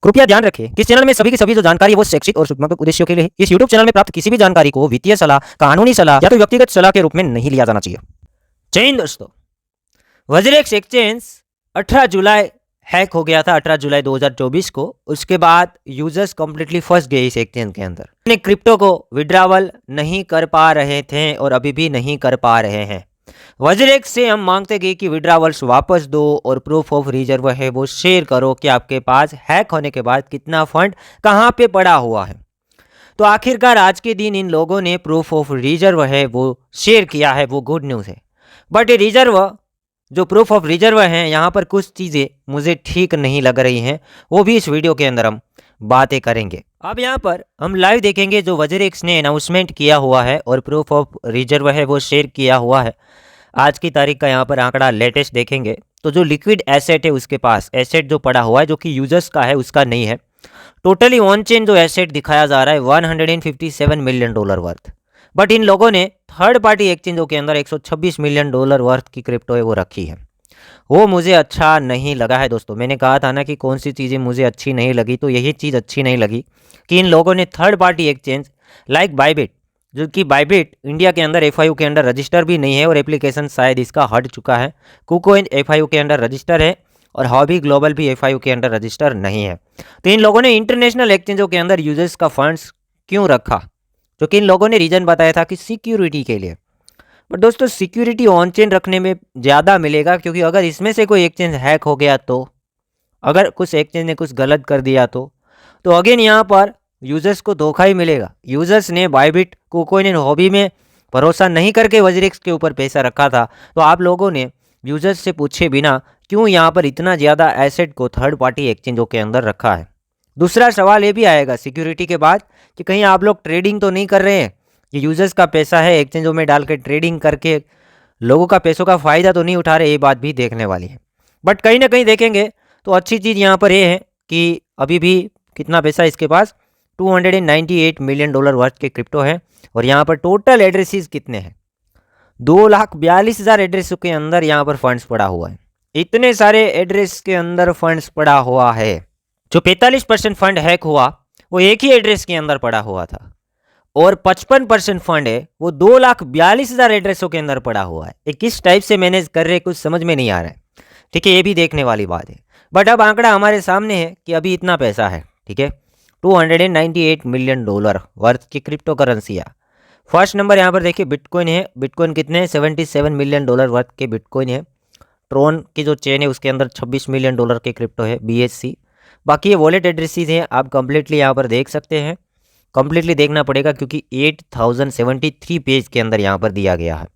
कृपया ध्यान रखें कि इस चैनल में सभी की सभी जो जानकारी है वो शैक्षिक और सूचनात्मक उद्देश्यों के लिए है। इस यूट्यूब चैनल में प्राप्त किसी भी जानकारी को वित्तीय सलाह, कानूनी सलाह या तो व्यक्तिगत सलाह के रूप में नहीं लिया जाना चाहिए। जय हिंद दोस्तों। वज्रेक्स एक्सचेंज 18 जुलाई हैक हो गया था, 18 जुलाई 2024 को। उसके बाद यूजर्स कंप्लीटली फंस गए इस एक्सचेंज के अंदर। अपने क्रिप्टो को विड्रॉवल नहीं कर पा रहे थे और अभी भी नहीं कर पा रहे हैं। वज्रेक्स से हम मांगते गए कि विड्रॉवल्स वापस दो और प्रूफ ऑफ रिजर्व है वो शेयर करो कि आपके पास हैक होने के बाद कितना फंड कहाँ पे पड़ा हुआ है। तो आखिरकार आज के दिन इन लोगों ने प्रूफ ऑफ रिजर्व है वो शेयर किया है, वो गुड न्यूज़ है। बट ये रिजर्व जो प्रूफ ऑफ रिजर्व है, यहाँ पर कुछ चीज़ें मुझे ठीक नहीं लग रही हैं, वो भी इस वीडियो के अंदर हम बातें करेंगे। अब यहाँ पर हम लाइव देखेंगे जो वज्रेक्स ने अनाउंसमेंट किया हुआ है और प्रूफ ऑफ रिजर्व है वो शेयर किया हुआ है। आज की तारीख का यहाँ पर आंकड़ा लेटेस्ट देखेंगे तो जो लिक्विड एसेट है उसके पास एसेट जो पड़ा हुआ है जो कि यूजर्स का है उसका नहीं है। टोटली ऑन चेन जो एसेट दिखाया जा रहा है 157 million dollar worth. But in लोगों ने थर्ड पार्टी एक्सचेंजों के अंदर 126 मिलियन डॉलर वर्थ की क्रिप्टो है वो रखी है। वो मुझे अच्छा नहीं लगा है दोस्तों। मैंने कहा था ना कि कौन सी चीज़ें मुझे अच्छी नहीं लगी, तो यही चीज़ अच्छी नहीं लगी कि इन लोगों ने third party exchange like Bybit, जो कि बाइबिट इंडिया के अंदर FIU के अंदर रजिस्टर भी नहीं है और एप्लीकेशन शायद इसका हट चुका है। कुकोइन FIU के अंदर रजिस्टर है और हॉबी ग्लोबल भी FIU के अंदर रजिस्टर नहीं है। तो इन लोगों ने इंटरनेशनल एक्सचेंजों के अंदर यूजर्स का फंड्स क्यों रखा, जो कि इन लोगों ने रीजन बताया था कि सिक्योरिटी के लिए। बट दोस्तों सिक्योरिटी ऑन चेन रखने में ज़्यादा मिलेगा, क्योंकि अगर इसमें से कोई एक्सचेंज हैक हो गया तो, अगर कुछ एक्सचेंज ने कुछ गलत कर दिया तो अगेन यहाँ पर यूजर्स को धोखा ही मिलेगा। यूजर्स ने बाइबिट, कुकोइन एंड हॉबी में भरोसा नहीं करके वज्रेक्स के ऊपर पैसा रखा था, तो आप लोगों ने यूजर्स से पूछे बिना क्यों यहाँ पर इतना ज़्यादा एसेट को थर्ड पार्टी एक्सचेंजों के अंदर रखा है। दूसरा सवाल ये भी आएगा सिक्योरिटी के बाद कि कहीं आप लोग ट्रेडिंग तो नहीं कर रहे हैं, ये यूजर्स का पैसा है एक्सचेंजों में डाल के ट्रेडिंग करके लोगों का पैसों का फ़ायदा तो नहीं उठा रहे, ये बात भी देखने वाली है। बट कहीं ना कहीं देखेंगे तो अच्छी चीज़ यहाँ पर ये है कि अभी भी कितना पैसा इसके पास 298 मिलियन डॉलर वर्थ के क्रिप्टो है। और यहाँ पर टोटल एड्रेसेस कितने हैं, 2,42,000 एड्रेस के अंदर यहाँ पर फंड्स पड़ा हुआ है। इतने सारे एड्रेस के अंदर फंड्स पड़ा हुआ है। जो 45% फंड हैक हुआ वो एक ही एड्रेस के अंदर पड़ा हुआ था और 55% फंड है वो 2,42,000 एड्रेसों के अंदर पड़ा हुआ है। ये किस टाइप से मैनेज कर रहे कुछ समझ में नहीं आ रहा है। ठीक है, ये भी देखने वाली बात है। बट अब आंकड़ा हमारे सामने है कि अभी इतना पैसा है। ठीक है, 298 मिलियन डॉलर वर्थ की क्रिप्टो करेंसियाँ। फर्स्ट नंबर यहाँ पर देखिए बिटकॉइन है। बिटकॉइन कितने 77 मिलियन डॉलर वर्थ के बिटकॉइन है। ट्रोन की जो चेन है उसके अंदर 26 मिलियन डॉलर के क्रिप्टो है BSC। बाकी ये वॉलेट एड्रेसेस हैं, आप कंप्लीटली यहाँ पर देख सकते हैं। कंप्लीटली देखना पड़ेगा क्योंकि 8073 पेज के अंदर यहाँ पर दिया गया है,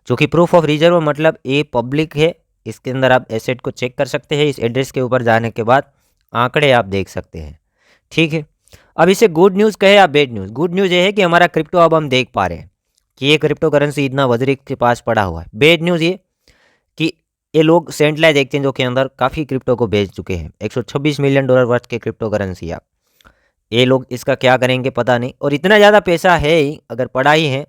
जो कि प्रूफ ऑफ रिजर्व मतलब ये पब्लिक है। इसके अंदर आप एसेट को चेक कर सकते हैं। इस एड्रेस के ऊपर जाने के बाद आंकड़े आप देख सकते हैं। ठीक है, अब इसे गुड न्यूज़ कहे या बैड न्यूज़। गुड न्यूज़ ये है कि हमारा क्रिप्टो अब हम देख पा रहे हैं कि ये क्रिप्टो करेंसी इतना वज्रेक्स के पास पड़ा हुआ है। बैड न्यूज़ ये कि ये लोग सेंट्रलाइज एक्सचेंजों के अंदर काफ़ी क्रिप्टो को बेच चुके हैं। 126 मिलियन डॉलर वर्थ के क्रिप्टो करेंसी आप, ये लोग इसका क्या करेंगे पता नहीं। और इतना ज़्यादा पैसा है ही, अगर पड़ा ही है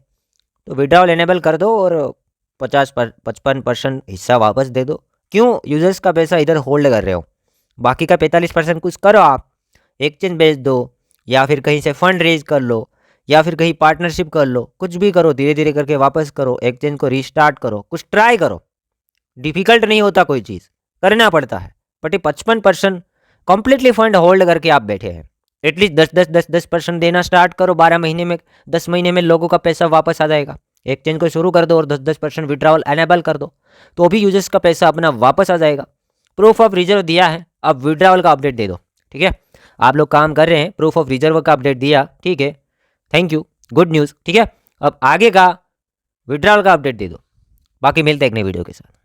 तो विड्रॉल एनेबल कर दो और 55% हिस्सा वापस दे दो। क्यों यूजर्स का पैसा इधर होल्ड कर रहे हो? बाकी का 45% कुछ करो, आप एक्सचेंज बेच दो या फिर कहीं से फंड रेज कर लो या फिर कहीं पार्टनरशिप कर लो, कुछ भी करो, धीरे धीरे करके वापस करो, एक्सचेंज को रीस्टार्ट करो, कुछ ट्राई करो। डिफिकल्ट नहीं होता, कोई चीज़ करना पड़ता है। बट ये 55% कंप्लीटली फंड होल्ड करके आप बैठे हैं। एटलीस्ट 10% देना स्टार्ट करो। 12 महीने में 10 महीने में लोगों का पैसा वापस आ जाएगा। एक्सचेंज को शुरू कर दो और 10% विड्रॉवल एनेबल कर दो, तो भी यूजर्स का पैसा अपना वापस आ जाएगा। प्रूफ ऑफ रिजर्व दिया है, अब विड्रॉवल का अपडेट दे दो। ठीक है, आप लोग काम कर रहे हैं, प्रूफ ऑफ रिजर्व का अपडेट दिया। ठीक है, थैंक यू, गुड न्यूज़। ठीक है, अब आगे का विड्रॉवल का अपडेट दे दो। बाकी मिलते हैं एक नई वीडियो के साथ।